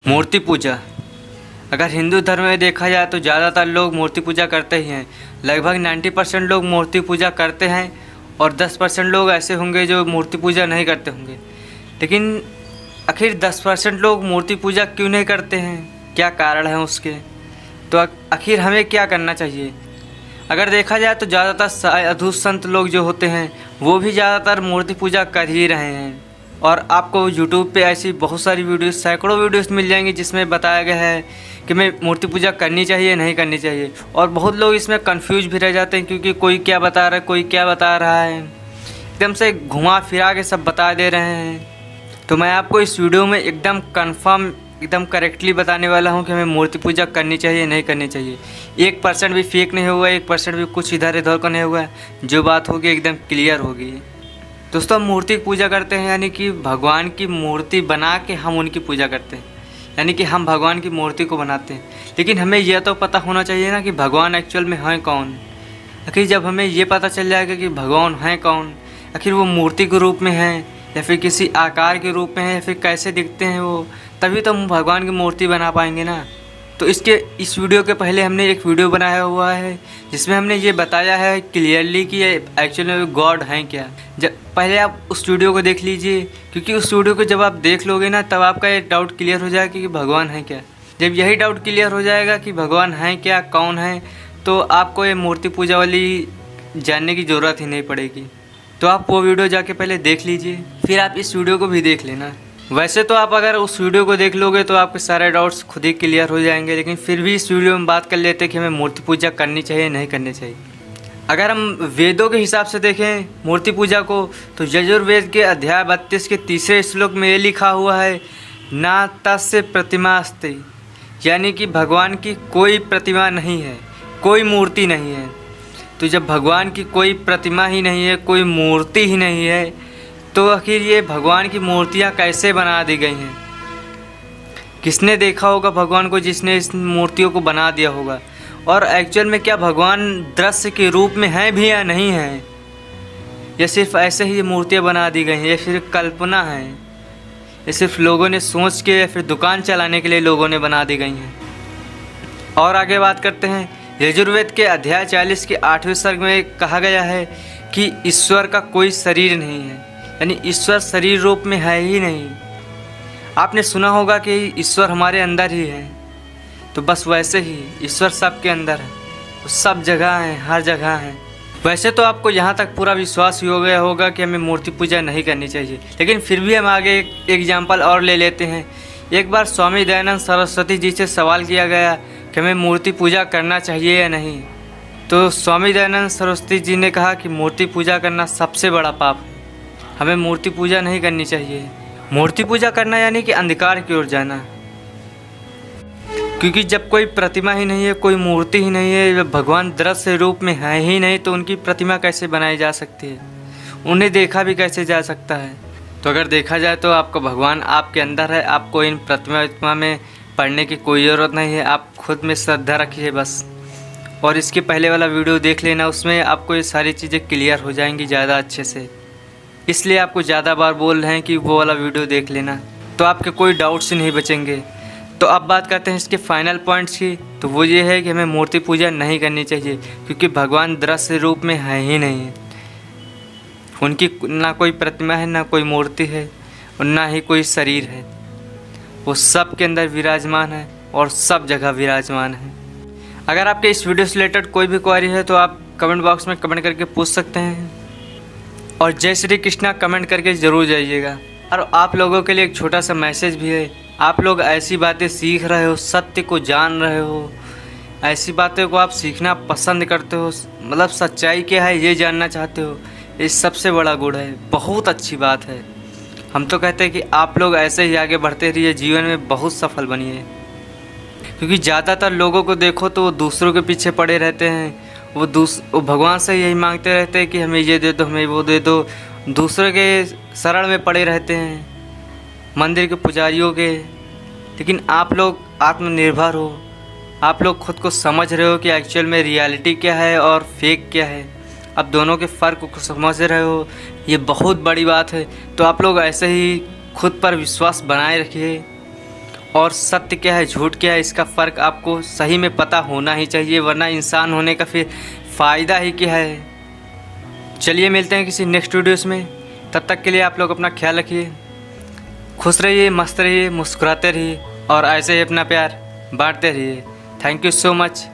मूर्ति पूजा। अगर हिंदू धर्म में देखा जाए तो ज़्यादातर लोग मूर्ति पूजा करते ही हैं। लगभग 90% लोग मूर्ति पूजा करते हैं और 10% लोग ऐसे होंगे जो मूर्ति पूजा नहीं करते होंगे। लेकिन आखिर 10% लोग मूर्ति पूजा क्यों नहीं करते हैं, क्या कारण है उसके? तो आखिर हमें क्या करना चाहिए? अगर देखा जाए तो ज़्यादातर साधु संत लोग जो होते हैं वो भी ज़्यादातर मूर्ति पूजा कर ही रहे हैं। और आपको यूट्यूब पे ऐसी बहुत सारी वीडियोस, सैकड़ों वीडियोस मिल जाएंगी जिसमें बताया गया है कि मैं मूर्ति पूजा करनी चाहिए नहीं करनी चाहिए। और बहुत लोग इसमें कंफ्यूज भी रह जाते हैं क्योंकि कोई क्या बता रहा है, कोई क्या बता रहा है, एकदम से घुमा फिरा के सब बता दे रहे हैं। तो मैं आपको इस वीडियो में एकदम कन्फर्म, एकदम करेक्टली बताने वाला हूँ कि हमें मूर्ति पूजा करनी चाहिए नहीं करनी चाहिए। 1% भी फेक नहीं हुआ, 1% भी कुछ इधर उधर का नहीं हुआ। जो बात होगी एकदम क्लियर होगी। दोस्तों, हम मूर्ति की पूजा करते हैं यानी कि भगवान की मूर्ति बना के हम उनकी पूजा करते हैं, यानी कि हम भगवान की मूर्ति को बनाते हैं। लेकिन हमें यह तो पता होना चाहिए ना कि भगवान एक्चुअल में हैं कौन। आखिर जब हमें ये पता चल जाएगा कि भगवान हैं कौन, आखिर वो मूर्ति के रूप में हैं या फिर किसी आकार के रूप में है या फिर कैसे दिखते हैं वो, तभी तो हम भगवान की मूर्ति बना पाएंगे ना। तो इस वीडियो के पहले हमने एक वीडियो बनाया हुआ है जिसमें हमने ये बताया है क्लियरली कि ये एक्चुअल में गॉड हैं क्या। जब पहले आप उस वीडियो को देख लीजिए, क्योंकि उस वीडियो को जब आप देख लोगे ना तब आपका ये डाउट क्लियर हो जाएगा कि भगवान हैं क्या। जब यही डाउट क्लियर हो जाएगा कि भगवान हैं क्या, कौन है, तो आपको ये मूर्ति पूजा वाली जानने की ज़रूरत ही नहीं पड़ेगी। तो आप वो वीडियो जाके पहले देख लीजिए, फिर आप इस वीडियो को भी देख लेना। वैसे तो आप अगर उस वीडियो को देख लोगे तो आपके सारे डाउट्स खुद ही क्लियर हो जाएंगे, लेकिन फिर भी इस वीडियो में बात कर लेते हैं कि हमें मूर्ति पूजा करनी चाहिए नहीं करनी चाहिए। अगर हम वेदों के हिसाब से देखें मूर्ति पूजा को तो यजुर्वेद के अध्याय 32 के तीसरे श्लोक में ये लिखा हुआ है, ना तस्य प्रतिमा अस्ति, यानी कि भगवान की कोई प्रतिमा नहीं है, कोई मूर्ति नहीं है। तो जब भगवान की कोई प्रतिमा ही नहीं है, कोई मूर्ति ही नहीं है, तो आखिर ये भगवान की मूर्तियाँ कैसे बना दी गई हैं? किसने देखा होगा भगवान को जिसने इस मूर्तियों को बना दिया होगा? और एक्चुअल में क्या भगवान दृश्य के रूप में हैं भी या नहीं हैं, या सिर्फ ऐसे ही ये मूर्तियाँ बना दी गई हैं, या फिर कल्पना है, या सिर्फ लोगों ने सोच के या फिर दुकान चलाने के लिए लोगों ने बना दी गई हैं? और आगे बात करते हैं, यजुर्वेद के अध्याय 40 के 8वें सर्ग में कहा गया है कि ईश्वर का कोई शरीर नहीं है, यानी ईश्वर शरीर रूप में है ही नहीं। आपने सुना होगा कि ईश्वर हमारे अंदर ही है, तो बस वैसे ही ईश्वर सबके अंदर है, वो सब जगह है, हर जगह है। वैसे तो आपको यहाँ तक पूरा विश्वास हो गया होगा कि हमें मूर्ति पूजा नहीं करनी चाहिए, लेकिन फिर भी हम आगे एक एग्जाम्पल और ले लेते हैं। एक बार स्वामी दयानंद सरस्वती जी से सवाल किया गया कि हमें मूर्ति पूजा करना चाहिए या नहीं। तो स्वामी दयानंद सरस्वती जी ने कहा कि मूर्ति पूजा करना सबसे बड़ा पाप है, हमें मूर्ति पूजा नहीं करनी चाहिए। मूर्ति पूजा करना यानी कि अंधकार की ओर जाना, क्योंकि जब कोई प्रतिमा ही नहीं है, कोई मूर्ति ही नहीं है, भगवान दृश्य रूप में है ही नहीं, तो उनकी प्रतिमा कैसे बनाई जा सकती है, उन्हें देखा भी कैसे जा सकता है? तो अगर देखा जाए तो आपका भगवान आपके अंदर है, आपको इन प्रतिमा में पढ़ने की कोई ज़रूरत नहीं है, आप खुद में श्रद्धा रखिए बस। और इसके पहले वाला वीडियो देख लेना, उसमें आपको ये सारी चीज़ें क्लियर हो जाएंगी ज़्यादा अच्छे से, इसलिए आपको ज़्यादा बार बोल रहे हैं कि वो वाला वीडियो देख लेना, तो आपके कोई डाउट्स ही नहीं बचेंगे। तो अब बात करते हैं इसके फाइनल पॉइंट्स की। तो वो ये है कि हमें मूर्ति पूजा नहीं करनी चाहिए, क्योंकि भगवान दृश्य रूप में है ही नहीं, उनकी ना कोई प्रतिमा है, ना कोई मूर्ति है, और ना ही कोई शरीर है। वो सब के अंदर विराजमान है और सब जगह विराजमान है। अगर आपके इस वीडियो से रिलेटेड कोई भी क्वेरी है तो आप कमेंट बॉक्स में कमेंट करके पूछ सकते हैं, और जय श्री कृष्णा कमेंट करके ज़रूर जाइएगा। और आप लोगों के लिए एक छोटा सा मैसेज भी है, आप लोग ऐसी बातें सीख रहे हो, सत्य को जान रहे हो, ऐसी बातें को आप सीखना पसंद करते हो, मतलब सच्चाई क्या है ये जानना चाहते हो, ये सबसे बड़ा गुण है, बहुत अच्छी बात है। हम तो कहते हैं कि आप लोग ऐसे ही आगे बढ़ते रहिए, जीवन में बहुत सफल बनिए। क्योंकि ज़्यादातर लोगों को देखो तो वो दूसरों के पीछे पड़े रहते हैं, वो भगवान से यही मांगते रहते हैं कि हमें ये दे दो, हमें वो दे दो, दूसरे के शरण में पड़े रहते हैं, मंदिर के पुजारियों के। लेकिन आप लोग आत्मनिर्भर हो, आप लोग खुद को समझ रहे हो कि एक्चुअल में रियलिटी क्या है और फेक क्या है, अब दोनों के फ़र्क को समझ रहे हो, ये बहुत बड़ी बात है। तो आप लोग ऐसे ही खुद पर विश्वास बनाए रखिए और सत्य क्या है झूठ क्या है इसका फ़र्क आपको सही में पता होना ही चाहिए, वरना इंसान होने का फिर फ़ायदा ही क्या है। चलिए मिलते हैं किसी नेक्स्ट वीडियोस में, तब तक के लिए आप लोग अपना ख्याल रखिए, खुश रहिए, मस्त रहिए, मुस्कुराते रहिए और ऐसे ही अपना प्यार बांटते रहिए। Thank you so much.